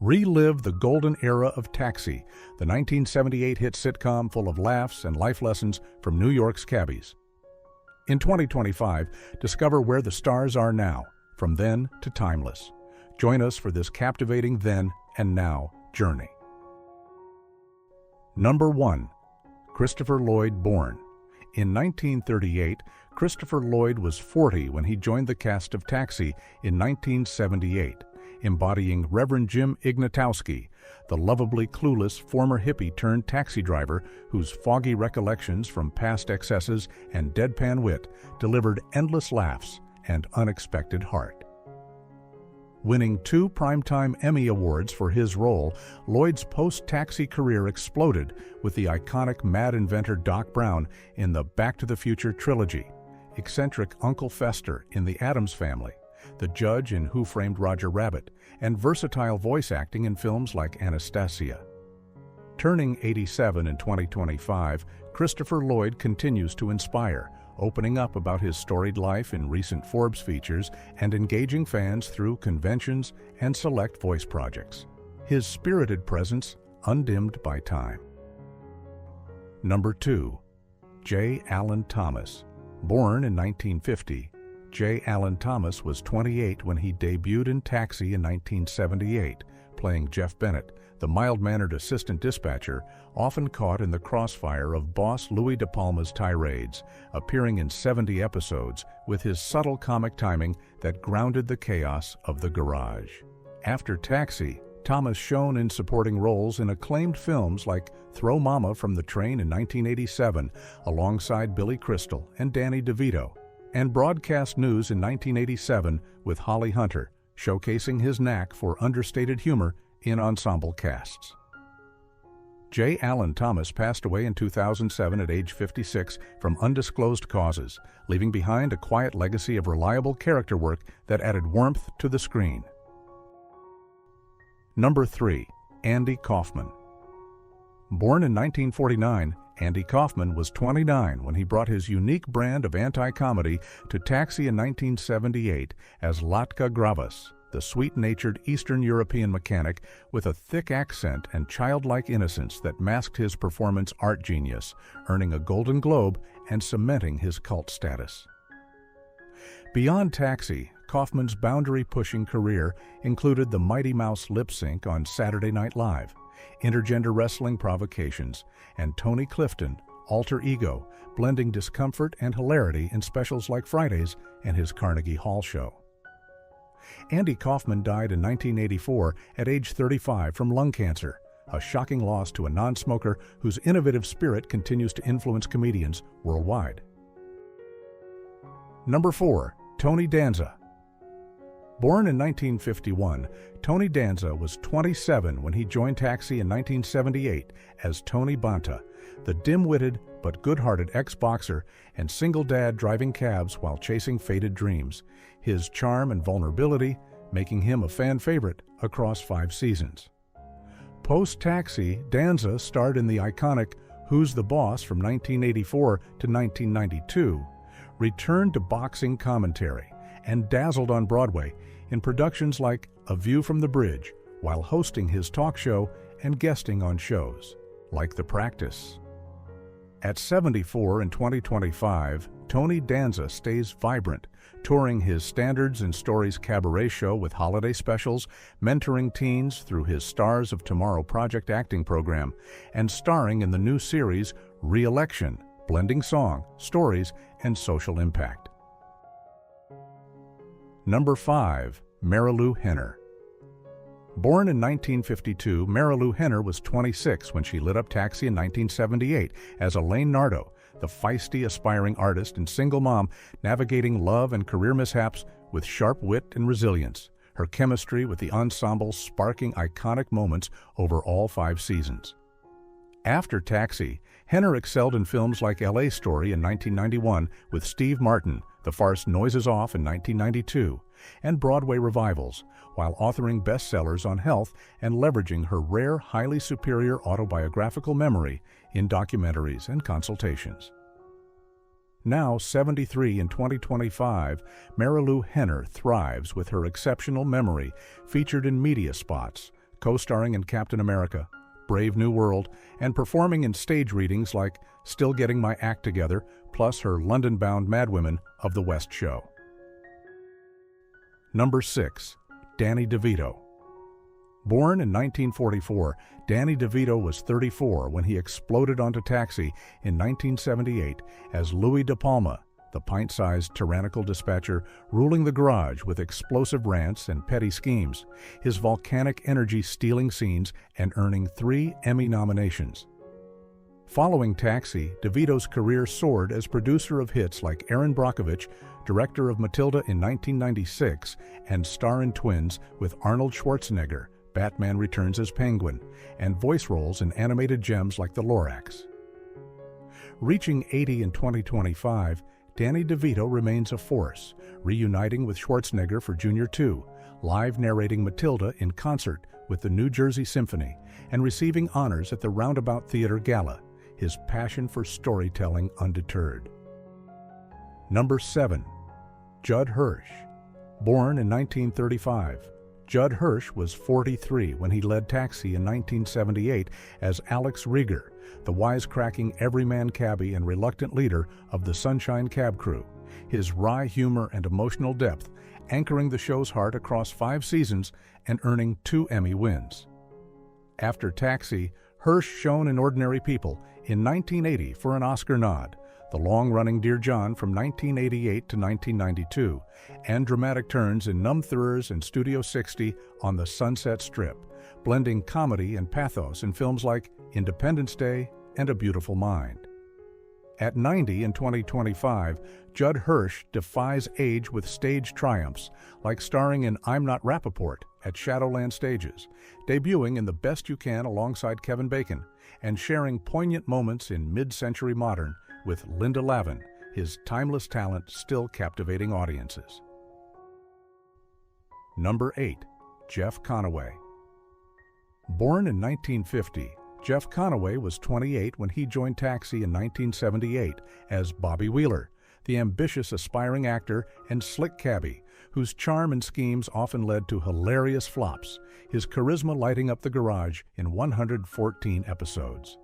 Relive the golden era of Taxi, the 1978 hit sitcom full of laughs and life lessons from New York's cabbies. In 2025, discover where the stars are now, from then to timeless. Join us for this captivating then and now journey. Number 1. Christopher Lloyd born. In 1938, Christopher Lloyd was 40 when he joined the cast of Taxi in 1978, embodying Reverend Jim Ignatowski, the lovably clueless former hippie-turned taxi driver whose foggy recollections from past excesses and deadpan wit delivered endless laughs and unexpected heart. Winning 2 Primetime Emmy Awards for his role, Lloyd's post-Taxi career exploded with the iconic mad inventor Doc Brown in the Back to the Future trilogy, eccentric Uncle Fester in The Addams Family, the judge in Who Framed Roger Rabbit, and versatile voice acting in films like Anastasia. Turning 87 in 2025, Christopher Lloyd continues to inspire, opening up about his storied life in recent Forbes features and engaging fans through conventions and select voice projects. His spirited presence undimmed by time. Number 2. J. Allen Thomas. Born in 1950, J. Allen Thomas was 28 when he debuted in Taxi in 1978, playing Jeff Bennett, the mild-mannered assistant dispatcher, often caught in the crossfire of boss Louis De Palma's tirades, appearing in 70 episodes with his subtle comic timing that grounded the chaos of the garage. After Taxi, Thomas shone in supporting roles in acclaimed films like Throw Mama from the Train in 1987, alongside Billy Crystal and Danny DeVito, and Broadcast News in 1987 with Holly Hunter, showcasing his knack for understated humor in ensemble casts. J. Allen Thomas passed away in 2007 at age 56 from undisclosed causes, leaving behind a quiet legacy of reliable character work that added warmth to the screen. Number 3. Andy Kaufman. Born in 1949, Andy Kaufman was 29 when he brought his unique brand of anti-comedy to Taxi in 1978 as Latka Gravas, the sweet-natured Eastern European mechanic with a thick accent and childlike innocence that masked his performance art genius, earning a Golden Globe and cementing his cult status. Beyond Taxi, Kaufman's boundary-pushing career included the Mighty Mouse lip sync on Saturday Night Live, intergender wrestling provocations, and Tony Clifton, alter ego, blending discomfort and hilarity in specials like Fridays and his Carnegie Hall show. Andy Kaufman died in 1984 at age 35 from lung cancer, a shocking loss to a non-smoker whose innovative spirit continues to influence comedians worldwide. Number 4. Tony Danza. Born in 1951, Tony Danza was 27 when he joined Taxi in 1978 as Tony Banta, the dim-witted but good-hearted ex-boxer and single dad driving cabs while chasing faded dreams, his charm and vulnerability making him a fan favorite across 5 seasons. Post-Taxi, Danza starred in the iconic Who's the Boss from 1984 to 1992, returned to boxing commentary, and dazzled on Broadway in productions like A View from the Bridge, while hosting his talk show and guesting on shows like The Practice. At 74 in 2025, Tony Danza stays vibrant, touring his Standards and Stories cabaret show with holiday specials, mentoring teens through his Stars of Tomorrow project acting program, and starring in the new series Re-Election, blending song, stories, and social impact. Number 5. Marilu Henner. Born in 1952, Marilu Henner was 26 when she lit up Taxi in 1978 as Elaine Nardo, the feisty, aspiring artist and single mom navigating love and career mishaps with sharp wit and resilience, her chemistry with the ensemble sparking iconic moments over all 5 seasons. After Taxi, Henner excelled in films like L.A. Story in 1991 with Steve Martin, the farce Noises Off in 1992, and Broadway revivals, while authoring bestsellers on health and leveraging her rare, highly superior autobiographical memory in documentaries and consultations. Now 73 in 2025, Marilu Henner thrives with her exceptional memory featured in media spots, co-starring in Captain America, Brave New World, and performing in stage readings like Still Getting My Act Together, plus her London-bound Madwomen of the West show. Number 6. Danny DeVito. Born in 1944, Danny DeVito was 34 when he exploded onto Taxi in 1978 as Louis De Palma, the pint-sized tyrannical dispatcher ruling the garage with explosive rants and petty schemes, his volcanic energy stealing scenes and earning 3 Emmy nominations. Following Taxi, DeVito's career soared as producer of hits like Erin Brockovich, director of Matilda in 1996, and star in Twins with Arnold Schwarzenegger, Batman Returns as Penguin, and voice roles in animated gems like The Lorax. Reaching 80 in 2025, Danny DeVito remains a force, reuniting with Schwarzenegger for Junior 2, live narrating Matilda in concert with the New Jersey Symphony, and receiving honors at the Roundabout Theater Gala, his passion for storytelling undeterred. Number 7. Judd Hirsch. Born in 1935, Judd Hirsch was 43 when he led Taxi in 1978 as Alex Rieger, the wisecracking everyman cabbie and reluctant leader of the Sunshine Cab Crew, his wry humor and emotional depth anchoring the show's heart across 5 seasons and earning 2 Emmy wins. After Taxi, Hirsch shone in Ordinary People in 1980 for an Oscar nod, the long-running Dear John from 1988 to 1992, and dramatic turns in Numb Thurs and Studio 60 on the Sunset Strip, blending comedy and pathos in films like Independence Day and A Beautiful Mind. At 90 in 2025, Judd Hirsch defies age with stage triumphs, like starring in I'm Not Rappaport at Shadowland Stages, debuting in The Best You Can alongside Kevin Bacon, and sharing poignant moments in Mid-Century Modern with Linda Lavin, his timeless talent still captivating audiences. Number 8. Jeff Conaway. Born in 1950, Jeff Conaway was 28 when he joined Taxi in 1978 as Bobby Wheeler, the ambitious aspiring actor and slick cabbie whose charm and schemes often led to hilarious flops, his charisma lighting up the garage in 114 episodes.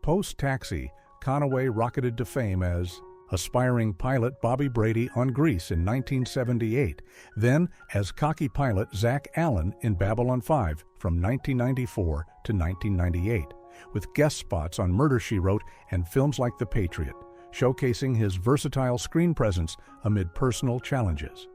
Post-Taxi, Conaway rocketed to fame as aspiring pilot Bobby Brady on Grease in 1978, then as cocky pilot Zach Allen in Babylon 5 from 1994 to 1998, with guest spots on Murder, She Wrote and films like The Patriot, showcasing his versatile screen presence amid personal challenges.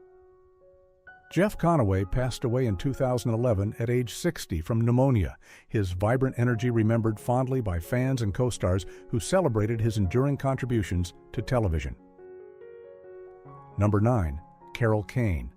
Jeff Conaway passed away in 2011 at age 60 from pneumonia, his vibrant energy remembered fondly by fans and co-stars who celebrated his enduring contributions to television. Number 9. Carol Kane.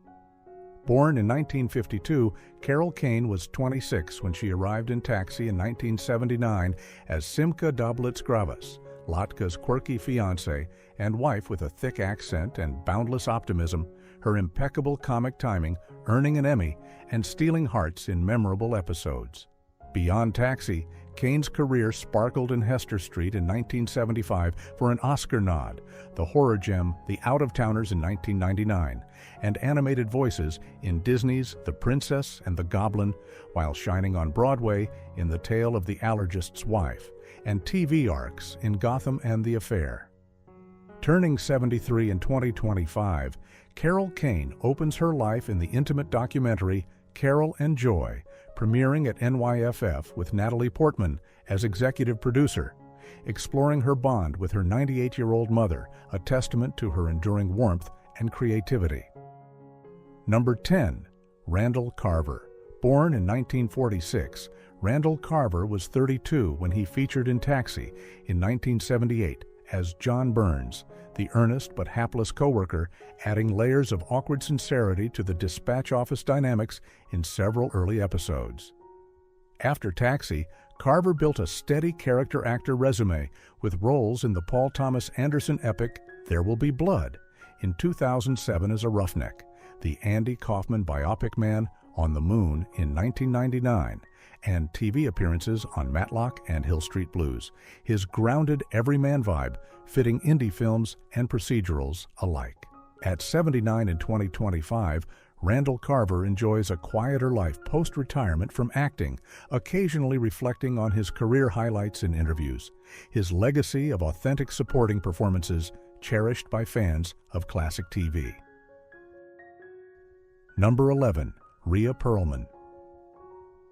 Born in 1952, Carol Kane was 26 when she arrived in Taxi in 1979 as Simca Doblitz-Gravas, Latka's quirky fiancée and wife with a thick accent and boundless optimism, her impeccable comic timing earning an Emmy and stealing hearts in memorable episodes. Beyond Taxi, Kane's career sparkled in Hester Street in 1975 for an Oscar nod, the horror gem The Out-of-Towners in 1999, and animated voices in Disney's The Princess and the Goblin, while shining on Broadway in The Tale of the Allergist's Wife, and TV arcs in Gotham and The Affair. Turning 73 in 2025, Carol Kane opens her life in the intimate documentary Carol and Joy, premiering at NYFF with Natalie Portman as executive producer, exploring her bond with her 98-year-old mother, a testament to her enduring warmth and creativity. Number 10. Randall Carver. Born in 1946, Randall Carver was 32 when he featured in Taxi in 1978 as John Burns, the earnest but hapless coworker, adding layers of awkward sincerity to the dispatch office dynamics in several early episodes. After Taxi, Carver built a steady character actor resume with roles in the Paul Thomas Anderson epic There Will Be Blood, in 2007 as a roughneck, the Andy Kaufman biopic Man on the Moon in 1999, and TV appearances on Matlock and Hill Street Blues, his grounded everyman vibe fitting indie films and procedurals alike. At 79 in 2025, Randall Carver enjoys a quieter life post-retirement from acting, occasionally reflecting on his career highlights in interviews. His legacy of authentic supporting performances cherished by fans of classic TV. Number 11. Rhea Perlman.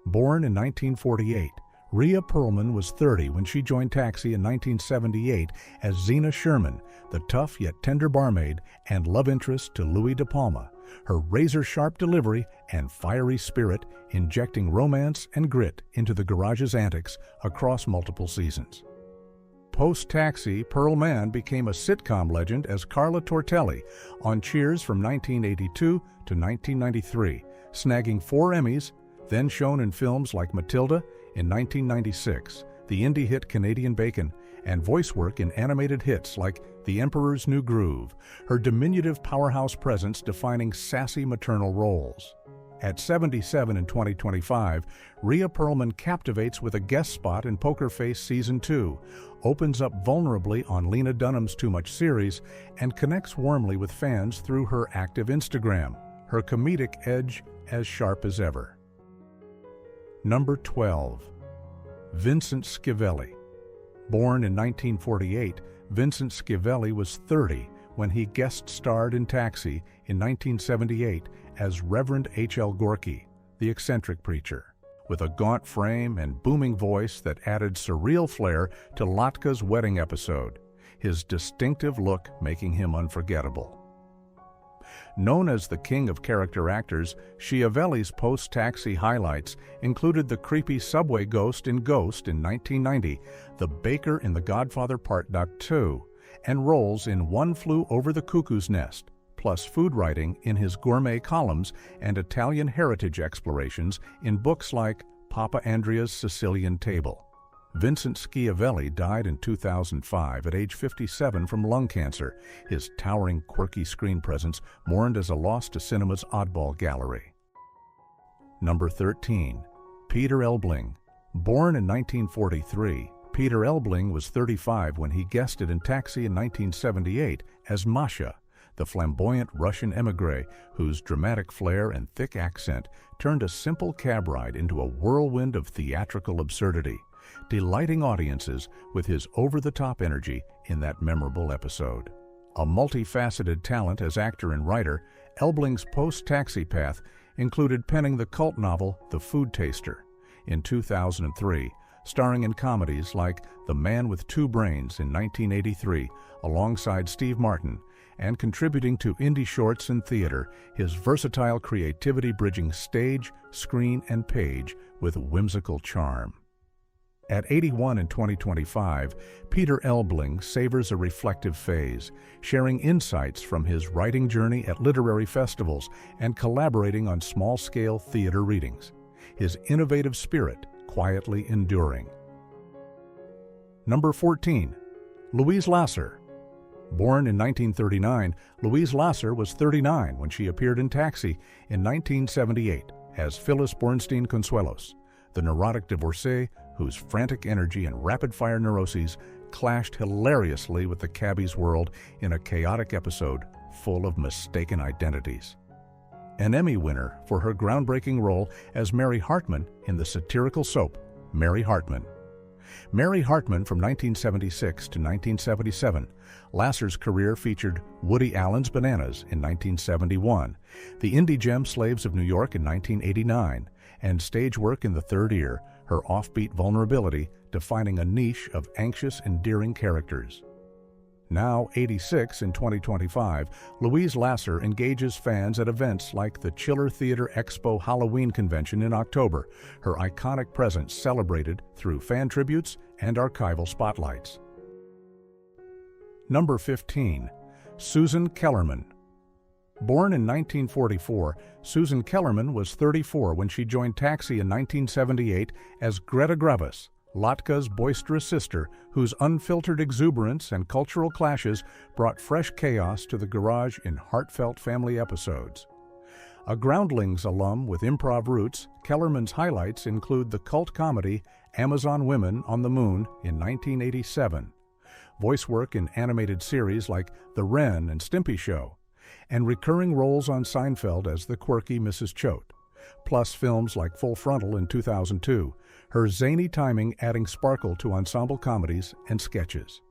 Born in 1948, Rhea Perlman was 30 when she joined Taxi in 1978 as Zena Sherman, the tough yet tender barmaid and love interest to Louis De Palma, her razor-sharp delivery and fiery spirit injecting romance and grit into the garage's antics across multiple seasons. Post-Taxi, Perlman became a sitcom legend as Carla Tortelli on Cheers from 1982 to 1993, snagging 4 Emmys, then shown in films like Matilda in 1996, the indie hit Canadian Bacon, and voice work in animated hits like The Emperor's New Groove, her diminutive powerhouse presence defining sassy maternal roles. At 77 in 2025, Rhea Perlman captivates with a guest spot in Poker Face Season 2, opens up vulnerably on Lena Dunham's Too Much series, and connects warmly with fans through her active Instagram, her comedic edge as sharp as ever. Number 12. Vincent Schiavelli. Born in 1948, Vincent Schiavelli was 30 when he guest starred in Taxi in 1978 as Reverend H.L. Gorky, the eccentric preacher, with a gaunt frame and booming voice that added surreal flair to Latka's wedding episode, his distinctive look making him unforgettable. Known as the king of character actors, Schiavelli's post-Taxi highlights included the creepy subway ghost in Ghost in 1990, the baker in The Godfather Part 2, and roles in One Flew Over the Cuckoo's Nest, plus food writing in his gourmet columns and Italian heritage explorations in books like Papa Andrea's Sicilian Table. Vincent Schiavelli died in 2005 at age 57 from lung cancer, his towering, quirky screen presence mourned as a loss to cinema's oddball gallery. Number 13. Peter Elbling. Born in 1943, Peter Elbling was 35 when he guested in Taxi in 1978 as Masha, the flamboyant Russian émigré whose dramatic flair and thick accent turned a simple cab ride into a whirlwind of theatrical absurdity, delighting audiences with his over-the-top energy in that memorable episode. A multifaceted talent as actor and writer, Elbling's post-Taxi path included penning the cult novel The Food Taster in 2003, starring in comedies like The Man with Two Brains in 1983 alongside Steve Martin, and contributing to indie shorts and theater, his versatile creativity bridging stage, screen, and page with whimsical charm. At 81 in 2025, Peter Elbling savors a reflective phase, sharing insights from his writing journey at literary festivals and collaborating on small-scale theater readings, his innovative spirit quietly enduring. Number 14. Louise Lasser. Born in 1939, Louise Lasser was 39 when she appeared in Taxi in 1978 as Phyllis Bornstein Consuelos, the neurotic divorcee whose frantic energy and rapid-fire neuroses clashed hilariously with the cabbie's world in a chaotic episode full of mistaken identities. An Emmy winner for her groundbreaking role as Mary Hartman in the satirical soap Mary Hartman. Mary Hartman from 1976 to 1977, Lasser's career featured Woody Allen's Bananas in 1971, the indie gem Slaves of New York in 1989, and stage work in The Third Ear, her offbeat vulnerability defining a niche of anxious, endearing characters. Now 86 in 2025, Louise Lasser engages fans at events like the Chiller Theater Expo Halloween Convention in October, her iconic presence celebrated through fan tributes and archival spotlights. Number 15. Susan Kellermann. Born in 1944, Susan Kellermann was 34 when she joined Taxi in 1978 as Greta Gravis, Latka's boisterous sister, whose unfiltered exuberance and cultural clashes brought fresh chaos to the garage in heartfelt family episodes. A Groundlings alum with improv roots, Kellermann's highlights include the cult comedy Amazon Women on the Moon in 1987, voice work in animated series like The Ren and Stimpy Show, and recurring roles on Seinfeld as the quirky Mrs. Choate, plus films like Full Frontal in 2002, her zany timing adding sparkle to ensemble comedies and sketches.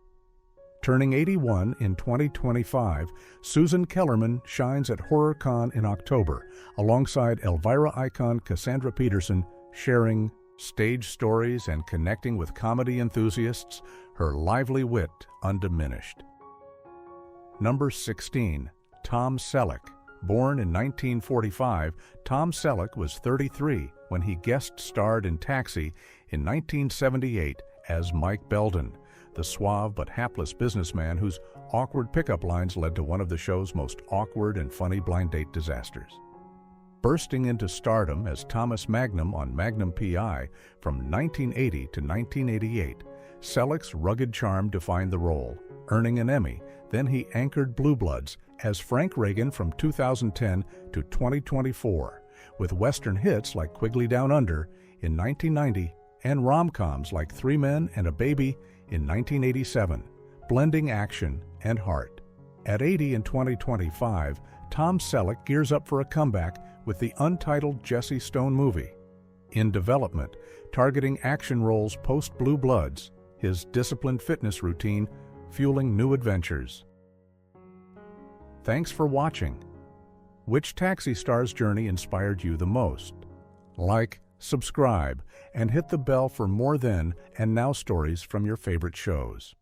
Turning 81 in 2025, Susan Kellermann shines at HorrorCon in October, alongside Elvira icon Cassandra Peterson, sharing stage stories and connecting with comedy enthusiasts, her lively wit undiminished. Number 16. Tom Selleck. Born in 1945, Tom Selleck was 33 when he guest starred in Taxi in 1978 as Mike Belden, the suave but hapless businessman whose awkward pickup lines led to one of the show's most awkward and funny blind date disasters. Bursting into stardom as Thomas Magnum on Magnum P.I. from 1980 to 1988, Selleck's rugged charm defined the role, earning an Emmy. Then he anchored Blue Bloods as Frank Reagan from 2010 to 2024, with Western hits like Quigley Down Under in 1990 and rom-coms like Three Men and a Baby in 1987, blending action and heart. At 80 in 2025, Tom Selleck gears up for a comeback with the untitled Jesse Stone movie. In development, targeting action roles post-Blue Bloods, his disciplined fitness routine fueling new adventures. Thanks for watching. Which Taxi star's journey inspired you the most? Like, subscribe, and hit the bell for more then and now stories from your favorite shows.